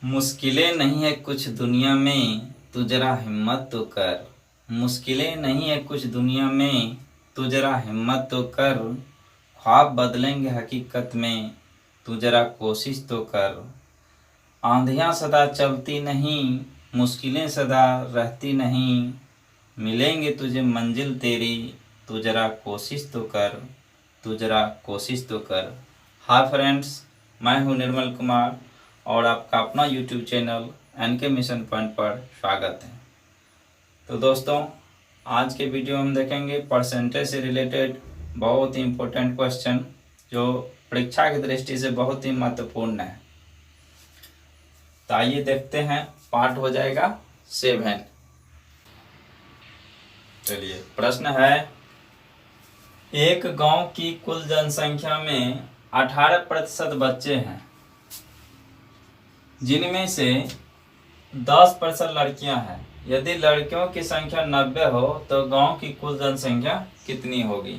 मुश्किलें नहीं है कुछ दुनिया में, तू जरा हिम्मत तो कर। मुश्किलें नहीं है कुछ दुनिया में, तू जरा हिम्मत तो कर। ख्वाब बदलेंगे हकीकत में, तू जरा कोशिश तो कर। आंधियाँ सदा चलती नहीं, मुश्किलें सदा रहती नहीं। मिलेंगे तुझे मंजिल तेरी, तू जरा कोशिश तो कर। तू जरा कोशिश तो कर। हाय फ्रेंड्स, मैं हूं निर्मल कुमार और आपका अपना YouTube channel NK mission point पर स्वागत है। तो दोस्तों, आज के वीडियो में हम देखेंगे परसेंटेज से रिलेटेड बहुत ही इम्पोर्टेंट क्वेश्चन जो परीक्षा की दृष्टि से बहुत ही महत्वपूर्ण है। तो आइए देखते हैं, पार्ट हो जाएगा 7। चलिए, प्रश्न है, एक गांव की कुल जनसंख्या में 18% बच्चे हैं, जिनमें से 10% लड़कियां हैं। यदि लड़कियों की संख्या 90 हो तो गांव की कुल जनसंख्या कितनी होगी।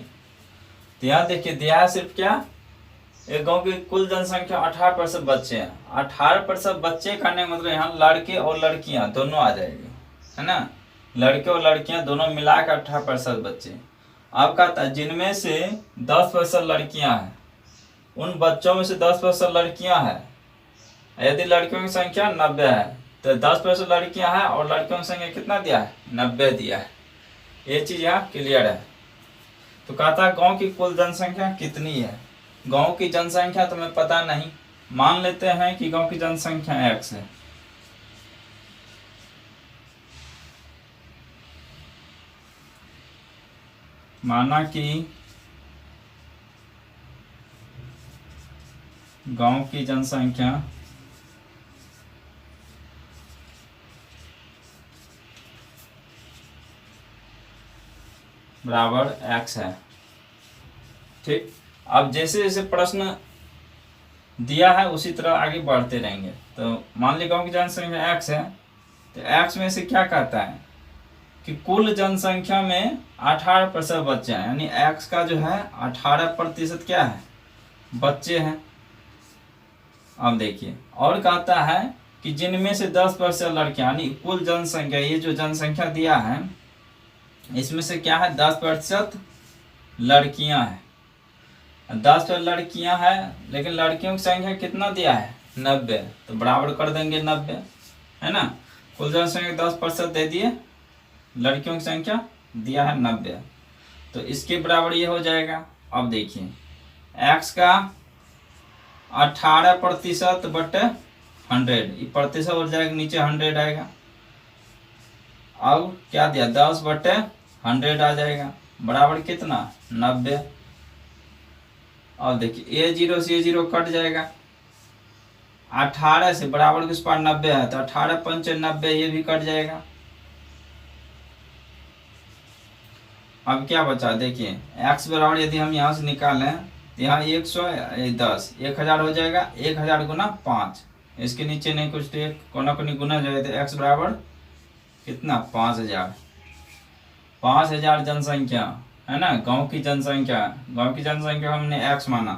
तो यहाँ देखिए, दिया है सिर्फ क्या, एक गांव की कुल जनसंख्या 18% बच्चे हैं। 18% बच्चे करने का मतलब यहाँ लड़के और लड़कियां दोनों आ जाएंगे, है ना। लड़के और लड़कियां दोनों मिलाकर 18% बच्चे। अब कहता है जिनमें से 10% लड़कियां हैं, उन बच्चों में से 10% लड़कियां हैं। यदि लड़कियों की संख्या 90 है तो 10% लड़कियां हैं और लड़कियों की संख्या कितना दिया है, 90 दिया है। ये चीज यहाँ क्लियर है। तो कहता है गांव की कुल जनसंख्या कितनी है। गांव की जनसंख्या तुम्हें पता नहीं, मान लेते हैं कि गांव की जनसंख्या x है। माना कि गांव की जनसंख्या बराबर x है। ठीक, अब जैसे जैसे प्रश्न दिया है उसी तरह आगे बढ़ते रहेंगे। तो मान ली गांव की जनसंख्या x है, तो x में से क्या कहता है कि कुल जनसंख्या में 18% बच्चे हैं, यानी x का जो है 18% क्या है, बच्चे हैं। अब देखिए, और कहता है कि जिनमें से 10% लड़कियां, यानी कुल जनसंख्या, ये जो जनसंख्या दिया है इसमें से क्या है, 10% लड़कियां हैं। 10% लड़कियां हैं, लेकिन लड़कियों की संख्या कितना दिया है, 90। तो बराबर कर देंगे 90, है ना। कुल जनसंख्या 10% दे दिए, लड़कियों की संख्या दिया है 90, तो इसके बराबर ये हो जाएगा। अब देखिए, x का 18% बटे 100, ये प्रतिशत हो जाएगा, नीचे 100 आएगा। अब क्या दिया, 10 बटे 100 आ जाएगा, बराबर कितना, 90। अब देखिए, ये 0 से ये 0 कट जाएगा। 18 से बराबर के उस पार 90 है, तो 18 पंचे 90, ये भी कट जाएगा। अब क्या बचा, देखिए x बराबर यदि हम यहाँ से निकालें तो यहाँ 110, 1000 हो जाएगा। 1000 गुना 5, इसके नीचे नहीं कुछ, तो एक कोना कोनी गुना जाए तो x बराबर कितना, 5000। 5000 जनसंख्या है ना, गांव की जनसंख्या। गांव की जनसंख्या हमने x माना,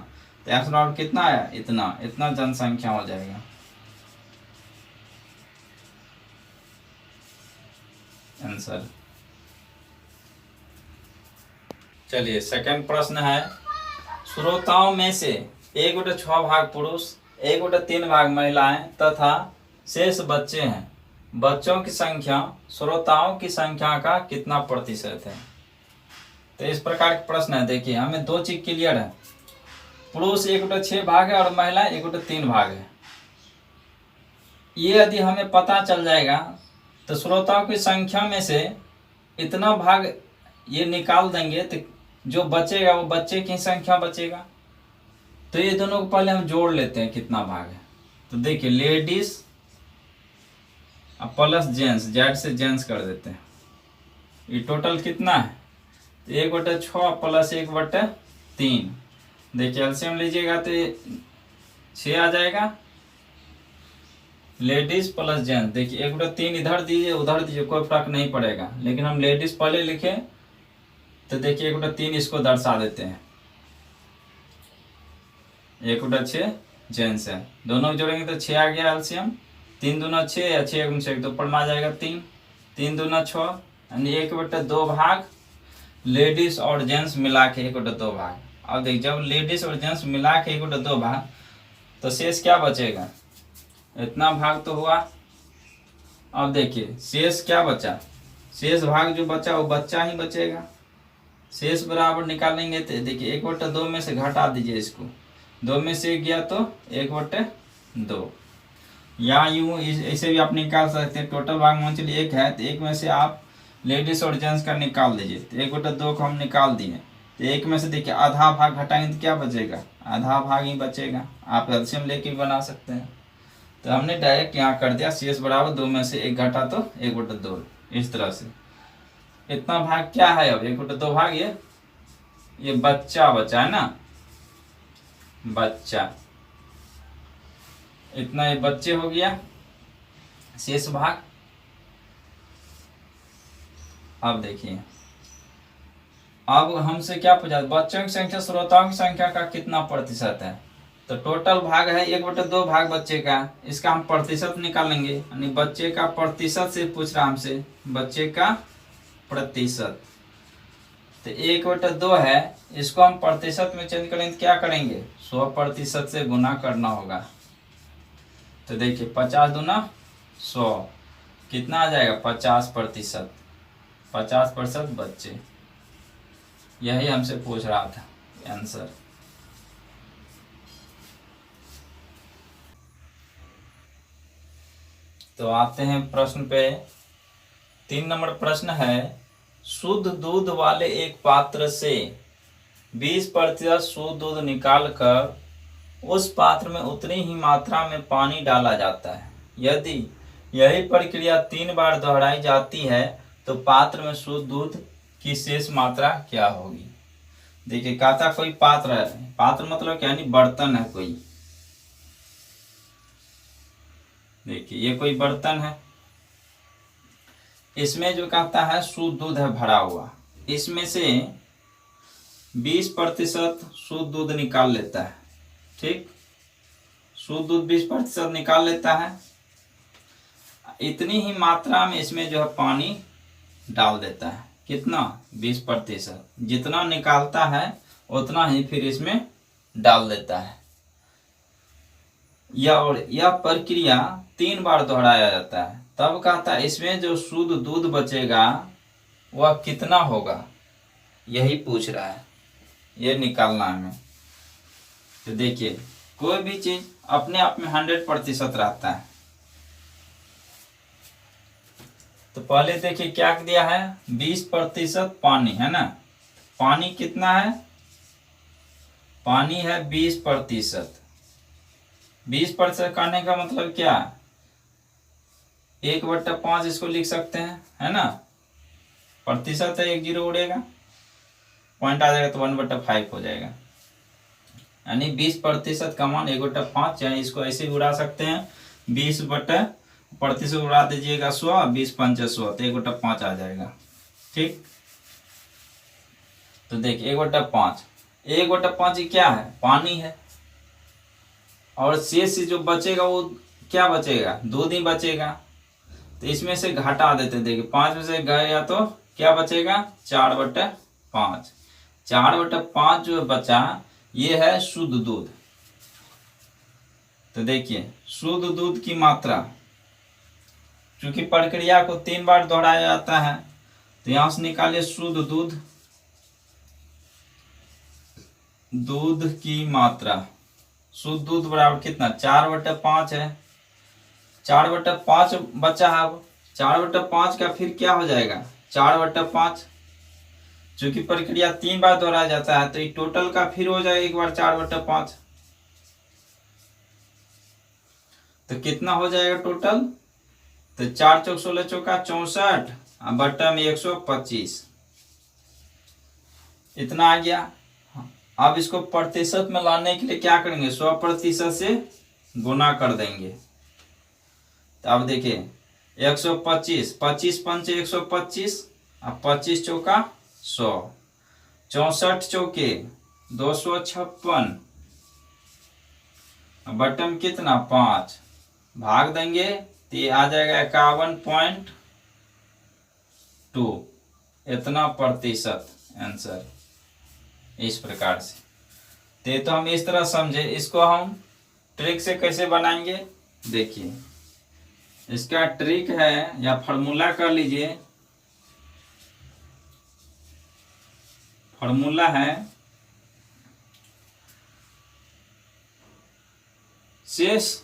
तो x बराबर कितना आया, इतना जनसंख्या हो जाएगा। आंसर। चलिए, सेकंड प्रश्न है, श्रोताओं में से 1/6 भाग पुरुष, 1/3 भाग महिलाएं तथा शेष बच्चे हैं। बच्चों की संख्या श्रोताओं की संख्या का कितना प्रतिशत है। तो इस प्रकार के प्रश्न है। देखिए, हमें दो चीज क्लियर है, पुरुष 1/6 भाग है और महिलाएं 1/3 भाग है। ये यदि हमें पता चल जाएगा तो श्रोताओं की संख्या में से इतना भाग ये निकाल देंगे, तो जो बचेगा वो बच्चे की संख्या बचेगा। तो ये दोनों को पहले हम जोड़ लेते हैं, कितना भाग है। तो देखिए, लेडीज प्लस जेंट्स, जेड से जेंट्स कर देते हैं, ये टोटल कितना है, तो 1/6 प्लस 1/3। देखिए, एलसीएम लीजिएगा तो 6 आ जाएगा। लेडीज प्लस जेंट्स, देखिए 1/3 इधर दीजिए उधर दीजिए, कोई फर्क नहीं पड़ेगा, लेकिन हम लेडीज पहले लिखे तो देखिए 1/3 इसको दर्शा देते हैं, 1/6 जेंट्स है। दोनों जोड़ेंगे तो 6 आ गया एलसीएम। 3 दूना 6 या 6 गुना 6 तो पढ़ना जाएगा 3, 3 दूना 6 यानी 1/2 भाग लेडीज और जेंट्स मिला के 1/2 भाग। अब देख जब लेडीज और जेंट्स मिला के 1/2 भाग तो शेष क्या बचेगा, इतना भाग तो हुआ। अब देखिए शेष क्या बचा, शेष भाग जो बचा वो बच्चा ही बचेगा। शेष बराबर निकालेंगे तो देखिए 1/2 में से घटा दीजिए इसको, 2 में से गया तो 1/2। या यूँ ऐसे भी आप निकाल सकते हैं। टोटल भाग मान चलिए 1 है तो 1 में से आप लेडीज और जेंट्स का निकाल दीजिए। तो 1/2 को हम निकाल दिए तो 1 में से देखिए आधा भाग घटाएंगे तो क्या बचेगा, आधा भाग ही बचेगा। आप एलसीएम लेके भी बना सकते हैं। तो हमने डायरेक्ट यहाँ कर दिया शेष बराबर 2 में से 1 घटा तो 1/2, इस तरह से। इतना भाग क्या है, अब 1/2 भाग ये बच्चा बचा है ना, बच्चा, इतना ये बच्चे हो गया शेष भाग। अब देखिए अब हमसे क्या पूछा, बच्चों की संख्या श्रोताओं की संख्या का कितना प्रतिशत है। तो टोटल भाग है 1/2 भाग बच्चे का, इसका हम प्रतिशत निकालेंगे यानी बच्चे का प्रतिशत से पूछ रहा हमसे, बच्चे का प्रतिशत। तो 1/2 है, इसको हम प्रतिशत में चेंज करेंगे तो क्या करेंगे, 100% से गुना करना होगा। तो देखिए 50 दूना 100 कितना आ जाएगा, 50%। 50% बच्चे, यही हमसे पूछ रहा था आंसर। तो आते हैं प्रश्न पे। 3 नंबर प्रश्न है, शुद्ध दूध वाले एक पात्र से 20% शुद्ध दूध निकालकर उस पात्र में उतनी ही मात्रा में पानी डाला जाता है। यदि यही प्रक्रिया 3 बार दोहराई जाती है तो पात्र में शुद्ध दूध की शेष मात्रा क्या होगी। देखिए कहता कोई पात्र है, पात्र मतलब क्या, यानी बर्तन है कोई। देखिए ये कोई बर्तन है, इसमें जो कहता है शुद्ध दूध है भरा हुआ, इसमें से 20% शुद्ध दूध निकाल लेता है। ठीक, शुद्ध दूध 20% निकाल लेता है, इतनी ही मात्रा में इसमें जो है पानी डाल देता है। कितना, 20%, जितना निकालता है उतना ही फिर इसमें डाल देता है। यह प्रक्रिया 3 बार दोहराया जाता है, तब कहता है इसमें जो शुद्ध दूध बचेगा वह कितना होगा, यही पूछ रहा है, ये निकालना है हमें। तो देखिए कोई भी चीज अपने आप में 100% रहता है। तो पहले देखिए क्या दिया है, 20% पानी है ना, पानी कितना है, पानी है 20%। 20% करने का मतलब क्या, 1/5 इसको लिख सकते हैं, है ना, प्रतिशत है, 1 0 उड़ेगा, पॉइंट आ जाएगा तो 1/5 हो जाएगा। यानी 20% का मान 1/5, चाहे इसको ऐसे भी उड़ा सकते हैं, 20% उड़ा दीजिएगा 100, 20 5 100 तो 1/5 आ जाएगा। ठीक, तो देखिए 1/5, 1/5 क्या है, पानी है, और शेष जो बचेगा वो क्या बचेगा, दूध ही बचेगा। तो इसमें से घटा देते, देखिए 5 में से गया तो क्या बचेगा, 4/5। 4/5 जो बचा ये है शुद्ध दूध। तो देखिए शुद्ध दूध की मात्रा, चूंकि प्रक्रिया को 3 बार दोहराया जाता है तो यहां से निकालिए शुद्ध दूध, दूध की मात्रा, शुद्ध दूध बराबर कितना, 4/5 है, 4/5 बचा है। अब 4/5 का फिर क्या हो जाएगा, 4/5, चूंकि प्रक्रिया 3 बार दोहराया जाता है तो ये टोटल का फिर हो जाएगा एक बार 4/5। तो कितना हो जाएगा टोटल, तो 4 चौक 16 चौका 64 बट्टा में 125, इतना आ गया। अब इसको प्रतिशत में लाने के लिए क्या करेंगे, 100% से गुना कर देंगे। तो अब देखिए 125, 25 पंचे 125, अब 25 चौका 100, 64 चौके 256, बटन कितना 5 भाग देंगे तो ये आ जाएगा 51.2, इतना प्रतिशत आंसर। इस प्रकार से तो हम इस तरह समझे। इसको हम ट्रिक से कैसे बनाएंगे, देखिए इसका ट्रिक है या फॉर्मूला कर लीजिए। फॉर्मूला है शेष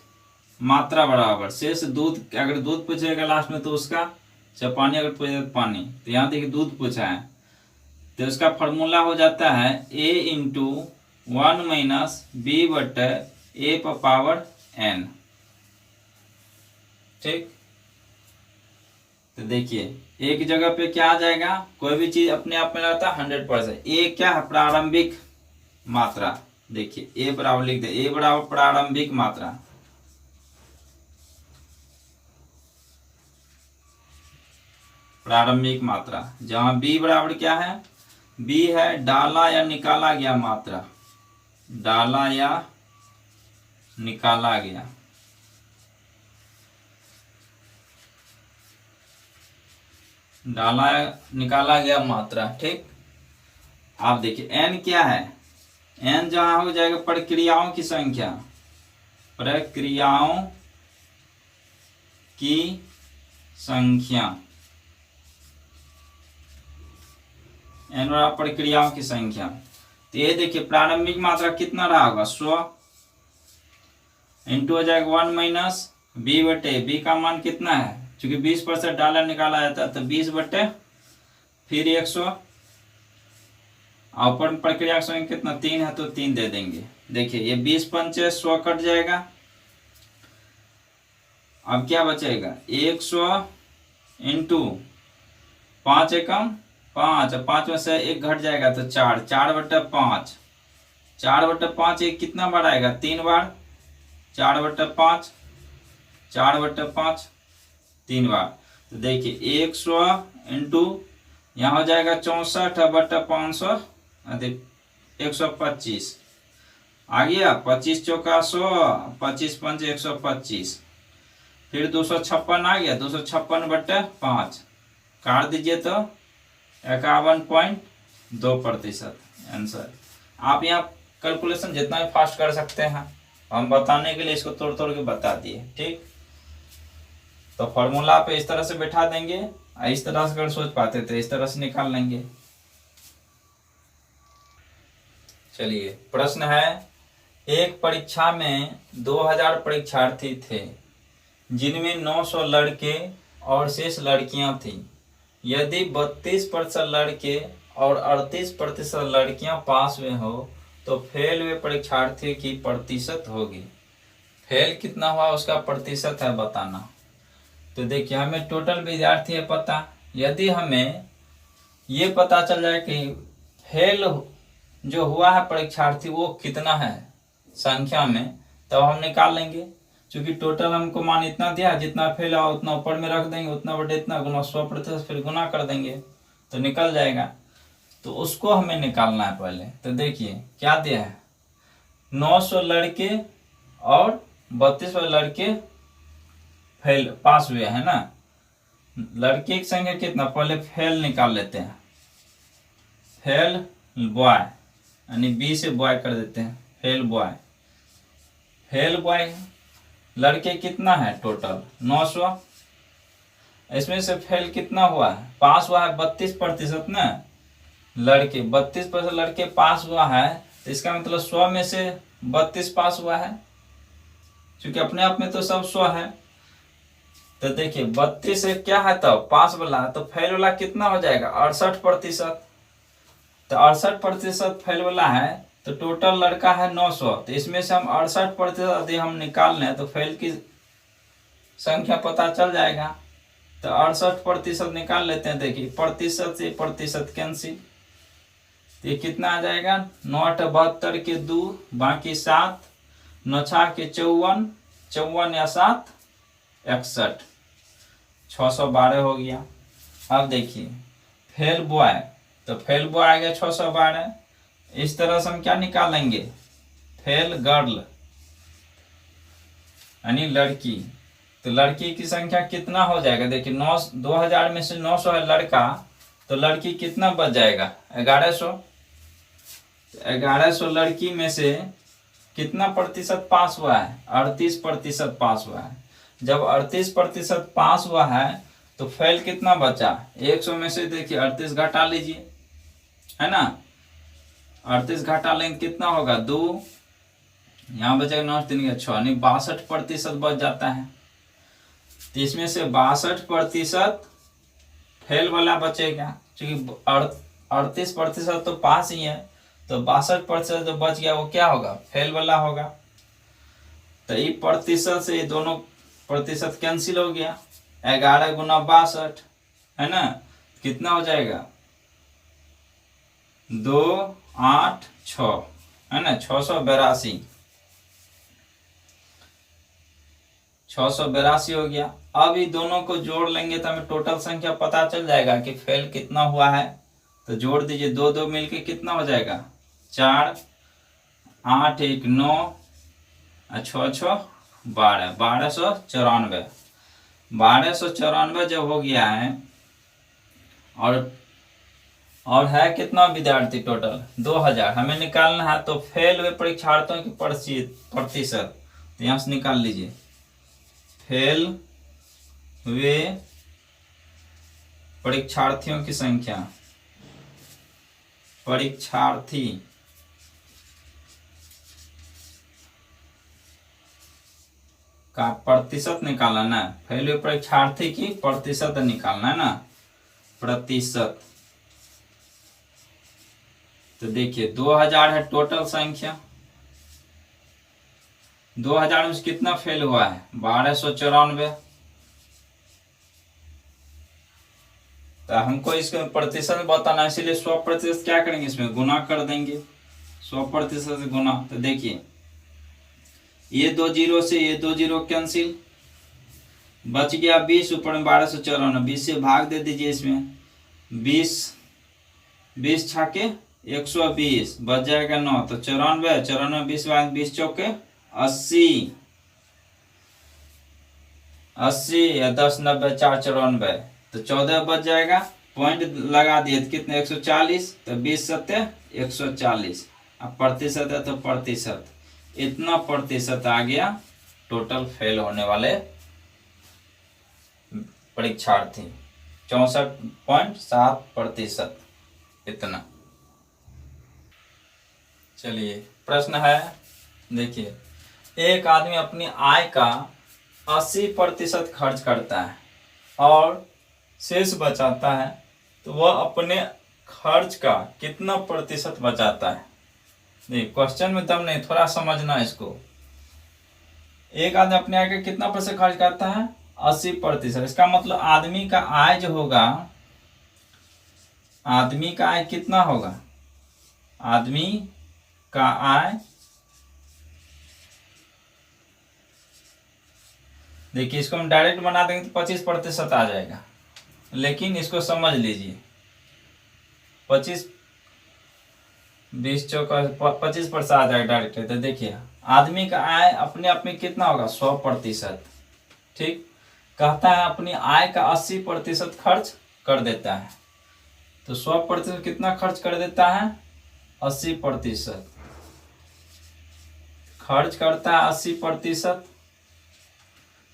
मात्रा बराबर शेष दूध। अगर दूध पूछेगा लास्ट में तो उसका, चाहे पानी अगर पूछेगा तो पानी। तो यहाँ देखिए दूध पूछा है तो उसका फॉर्मूला हो जाता है a इंटू 1 माइनस बी बटे a पर पावर n। ठीक, तो देखिए एक जगह पे क्या आ जाएगा, कोई भी चीज अपने आप में लगता है 100%। ए क्या है, प्रारंभिक मात्रा। देखिए a बराबर लिख दे, a बराबर प्रारंभिक मात्रा। प्रारंभिक मात्रा जहां b बराबर क्या है, b है डाला या निकाला गया मात्रा। डाला या निकाला गया, डाला निकाला गया मात्रा। ठीक, आप देखिए n क्या है, n जहां हो जाएगा प्रक्रियाओं की संख्या। प्रक्रियाओं की संख्या, n बराबर प्रक्रियाओं की संख्या। तो ये देखिए प्रारंभिक मात्रा कितना रहा होगा, 100 इंटू हो जाएगा 1 माइनस बी बटे, बी का मान कितना है, क्योंकि 20% डाला निकाला जाता है तो 20 बटे फिर 100। ऊपर प्रक्रिया की संख्या कितना 3 है तो 3 दे देंगे। देखिए ये 20 पंचे 100 कट जाएगा। अब क्या बचेगा, 100 इंटू 5 एकम 5, 5 में से 1 घट जाएगा तो 4, 4 बटे 5, 4 बटे 5 एक कितना बार आएगा, 3 बार। 4 बटे 5, 4 बटे 5 3 बार। तो देखिए 100 इंटू यहाँ हो जाएगा 64 बटे 500 125 आ गया। 25 चौका 100, 25 पंच 125, फिर 256 आ गया। 256 बटे 5 काट दीजिए तो 51.2% आंसर। आप यहाँ कैलकुलेशन जितना भी फास्ट कर सकते हैं, हम बताने के लिए इसको तोड़ तोड़ के बता दिए। ठीक, तो फॉर्मूला पे इस तरह से बैठा देंगे, इस तरह से अगर सोच पाते तो इस तरह से निकाल लेंगे। चलिए प्रश्न है, एक परीक्षा में 2000 परीक्षार्थी थे जिनमें 900 लड़के और शेष लड़कियां थीं। यदि 32% लड़के और 38% लड़कियां पास हुए हो तो फेल हुए परीक्षार्थी की प्रतिशत होगी। फेल कितना हुआ उसका प्रतिशत है बताना। तो देखिए हमें टोटल विद्यार्थी है पता, यदि हमें ये पता चल जाए कि फेल जो हुआ है परीक्षार्थी वो कितना है संख्या में, तब हम निकाल लेंगे। क्योंकि टोटल हमको मान इतना दिया, जितना फेल हुआ उतना ऊपर में रख देंगे, उतना बटे इतना गुना 100%, फिर गुना कर देंगे तो निकल जाएगा। तो उसको हमें निकालना है पहले। तो देखिए क्या दिया है, 900 लड़के और 32 लड़के फेल पास हुए है ना। लड़के की संख्या कितना, पहले फेल निकाल लेते हैं। फेल बॉय यानी बी से बॉय कर देते हैं, फेल बॉय। फेल बॉय लड़के कितना है टोटल 900, इसमें से फेल कितना हुआ है, पास हुआ है 32% ना। लड़के 32% लड़के पास हुआ है, तो इसका मतलब 100 में से 32 पास हुआ है, क्योंकि अपने आप में तो सब 100 है। तो देखिए 32 से क्या है तो पास वाला, तो फेल वाला कितना हो जाएगा 68%। तो 68% फेल वाला है, तो टोटल लड़का है 900, तो इसमें से हम 68% यदि हम निकाल लें तो फेल की संख्या पता चल जाएगा। तो 68% निकाल लेते हैं। देखिए प्रतिशत से प्रतिशत कैंसिल, तो ये कितना आ जाएगा, 9 8 72 के 2 बाकी 7, 9 6 के 54, 54 या 7 61, 612 हो गया। अब देखिए फेल बॉय, तो फेल बॉय आ गया 612। इस तरह से हम क्या निकालेंगे, फेल गर्ल यानी लड़की, तो लड़की की संख्या कितना हो जाएगा, देखिए 2000 में से 900 है लड़का, तो लड़की कितना बच जाएगा 1100। 1100 लड़की में से कितना प्रतिशत पास हुआ है, 38% पास हुआ है। जब 38% पास हुआ है तो फेल कितना बचा, 100 में से देखिए 38 घटा लीजिए, है ना। 38 घटा लेंगे कितना होगा 2, यहाँ बचेगा 9 3 6, यानी 62% बच जाता है। तो इसमें से 62% फेल वाला बचेगा, क्योंकि 38% तो पास ही है, तो 62% जो बच गया वो क्या होगा, फेल वाला होगा। तो ये प्रतिशत से ये दोनों प्रतिशत कैंसिल हो गया, 11 गुना 62, है ना, कितना हो जाएगा 2 8 6, है ना, 682, 682 हो गया। अब ये दोनों को जोड़ लेंगे तो हमें टोटल संख्या पता चल जाएगा कि फेल कितना हुआ है। तो जोड़ दीजिए, 2 2 मिलके कितना हो जाएगा 4, 8 1 9, 6 6 12, 1294। 1294 जब हो गया है, और है कितना विद्यार्थी टोटल 2000 हमें निकालना है। तो फेल हुए परीक्षार्थियों की प्रतिशत, तो यहाँ से निकाल लीजिए, फेल हुए परीक्षार्थियों की संख्या, परीक्षार्थी का प्रतिशत निकालना ना, फेल हुए परीक्षार्थी की प्रतिशत निकालना है ना, प्रतिशत। तो देखिए 2000 है टोटल संख्या, 2000 में कितना फेल हुआ है 1294। तो हमको इसके प्रतिशत बताना है, इसीलिए 100% क्या करेंगे, इसमें गुना कर देंगे, 100% से गुना। तो देखिए ये 2 0 से ये 2 0 कैंसिल, बच गया 20, ऊपर में 1294, 20 से भाग दे दीजिए इसमें, 20 छाके 120, बच जाएगा 9, तो 94, 94 20 भाग 20 चौके 80, 80 या 10 90 4 94, तो 14 बच जाएगा। पॉइंट लगा दिए तो कितने 140, तो 20 सत्य 140, अब प्रतिशत है तो प्रतिशत, इतना प्रतिशत आ गया टोटल फेल होने वाले परीक्षार्थी, 64.7%, इतना। चलिए प्रश्न है, देखिए एक आदमी अपनी आय का 80% खर्च करता है और शेष बचाता है, तो वह अपने खर्च का कितना प्रतिशत बचाता है। देखिए क्वेश्चन में दम नहीं, थोड़ा समझना इसको। एक आदमी अपने आय का कितना प्रतिशत खर्च करता है 80%, इसका मतलब आदमी का आय जो होगा, आदमी का आय कितना होगा, आदमी का आय, देखिए इसको हम डायरेक्ट बना देंगे तो 25% आ जाएगा, लेकिन इसको समझ लीजिए, 25 20 चौका 25% आ जाएगा डायरेक्ट। तो देखिए आदमी का आय अपने आप में कितना होगा 100%, ठीक। कहता है अपनी आय का 80% खर्च कर देता है, तो 100% कितना खर्च कर देता है 80%, खर्च करता है 80%,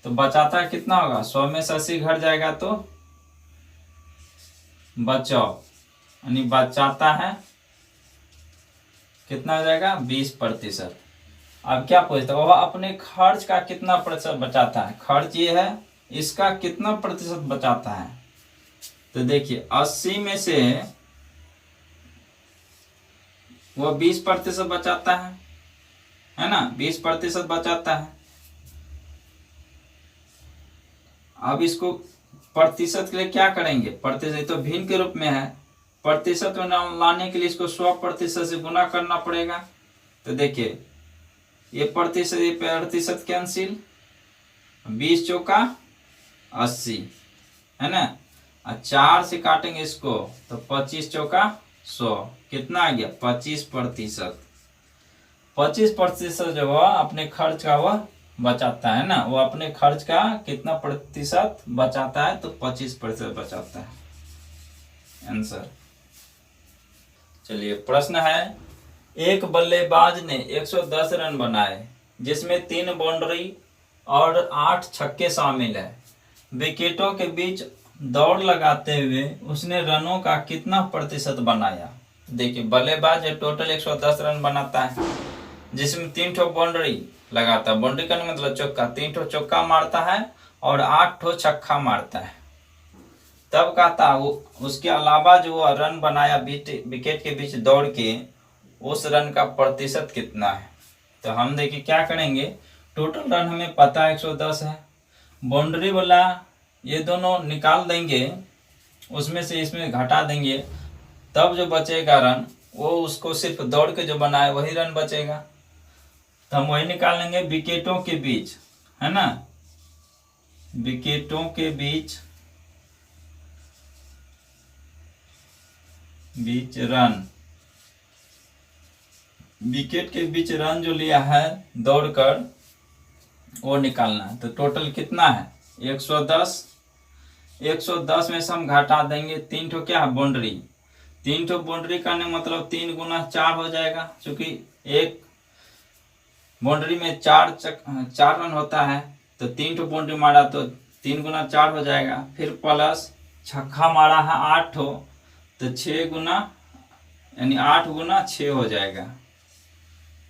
तो बचाता कितना होगा, 100 में से 80 घट जाएगा तो बचाओ, यानी बचाता है कितना हो जाएगा 20%। अब क्या पूछता है, वह अपने खर्च का कितना प्रतिशत बचाता है, खर्च ये है, इसका कितना प्रतिशत बचाता है। तो देखिए 80 में से वह 20% बचाता है ना, 20% बचाता है। अब इसको प्रतिशत के लिए क्या करेंगे, प्रतिशत तो भिन्न के रूप में है, प्रतिशत में लाने के लिए इसको 100% से गुना करना पड़ेगा। तो देखिए ये प्रतिशत कैंसिल, 20 चौका 80, है ना, 4 से काटेंगे इसको तो 25 चौका 100, कितना आ गया 25%। 25% जो हुआ अपने खर्च का वह बचाता है ना, वो अपने खर्च का कितना प्रतिशत बचाता है, तो 25% बचाता है आंसर। चलिए प्रश्न है, एक बल्लेबाज ने 110 रन बनाए जिसमें 3 बाउंड्री और 8 छक्के शामिल है। विकेटों के बीच दौड़ लगाते हुए उसने रनों का कितना प्रतिशत बनाया। देखिए बल्लेबाज टोटल 110 रन बनाता है जिसमें 3 ठो बाउंड्री लगाता है, बाउंड्री का मतलब चौका, 3 ठो चौका मारता है और 8 ठो छक्का मारता है। तब कहता वो उसके अलावा जो रन बनाया विकेट के बीच दौड़ के, उस रन का प्रतिशत कितना है। तो हम देखिए क्या करेंगे, टोटल रन हमें पता है 110 है, बाउंड्री वाला ये दोनों निकाल देंगे, उसमें से इसमें घटा देंगे, तब जो बचेगा रन वो उसको सिर्फ दौड़ के जो बनाए वही रन बचेगा। तो हम वही निकाल लेंगे विकेटों के बीच, है ना, विकेटों के बीच रन, विकेट के बीच रन जो लिया है दौड़कर वो निकालना है। तो टोटल कितना है 110, 110 में से हम घटा देंगे 3 ठो क्या है बाउंड्री, 3 ठो बाउंड्री करने मतलब 3 गुना 4 हो जाएगा, क्योंकि एक बाउंड्री में 4 रन होता है, तो 3 ठो बाउंड्री मारा तो 3 गुना 4 हो जाएगा। फिर प्लस छक्का मारा है 8 ठो, तो 6 गुना यानी 8 गुना 6 हो जाएगा।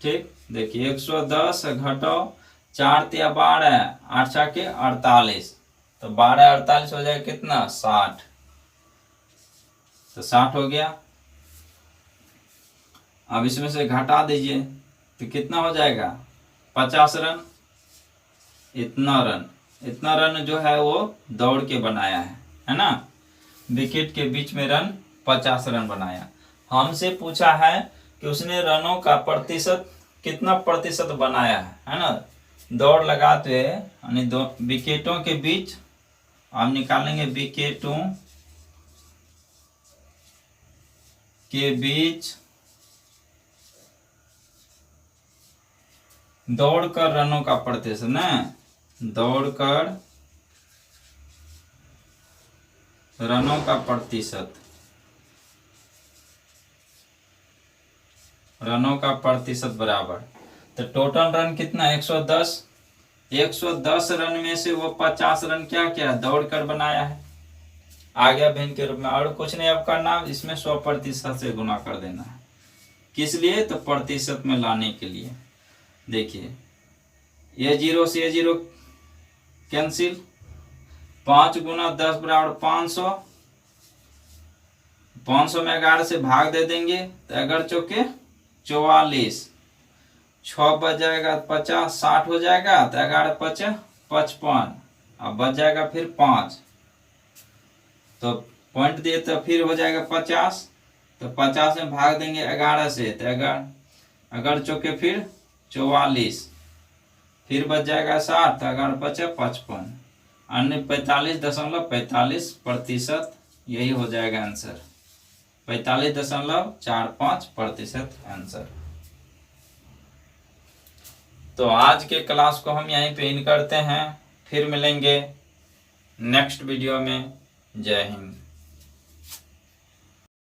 ठीक, देखिए 110 घटो 4 तिया 12, 8 छक्के 48, तो 12 48 हो जाएगा कितना 60, तो 60 हो गया। अब इसमें से घटा दीजिए तो कितना हो जाएगा 50 रन। इतना रन जो है वो दौड़ के बनाया है ना, विकेट के बीच में रन 50 रन बनाया। हमसे पूछा है कि उसने रनों का प्रतिशत कितना प्रतिशत बनाया है ना, दौड़ लगाते हुए, यानी विकेटों के बीच हम निकालेंगे, विकेटों के बीच दौड़कर रनों का प्रतिशत ना, दौड़कर रनों का प्रतिशत, रनों का प्रतिशत बराबर, तो टोटल रन कितना 110, 110 रन में से वो 50 रन क्या क्या दौड़कर बनाया है, आ गया भिन्न के रूप में। और कुछ नहीं अब करना, इसमें 100% से गुना कर देना है। किस लिए, तो प्रतिशत में लाने के लिए। देखिए ये 0 से ये 0 कैंसिल, 5 गुना 10 बराबर 500, 500 में 11 से भाग दे देंगे तो 11 चौके 44, 6 बच जाएगा 50, 60 हो जाएगा, तो 11 5 55, अब बच जाएगा फिर 5, तो पॉइंट दिए तो फिर हो जाएगा 50, तो 50 में भाग देंगे 11 से, तो 11 चौके फिर 44, फिर बच जाएगा 60, तो 11 5 55, अन्य 45.45% यही हो जाएगा आंसर, 45.45% आंसर। तो आज के क्लास को हम यहीं पे इन करते हैं, फिर मिलेंगे नेक्स्ट वीडियो में। जय हिंद।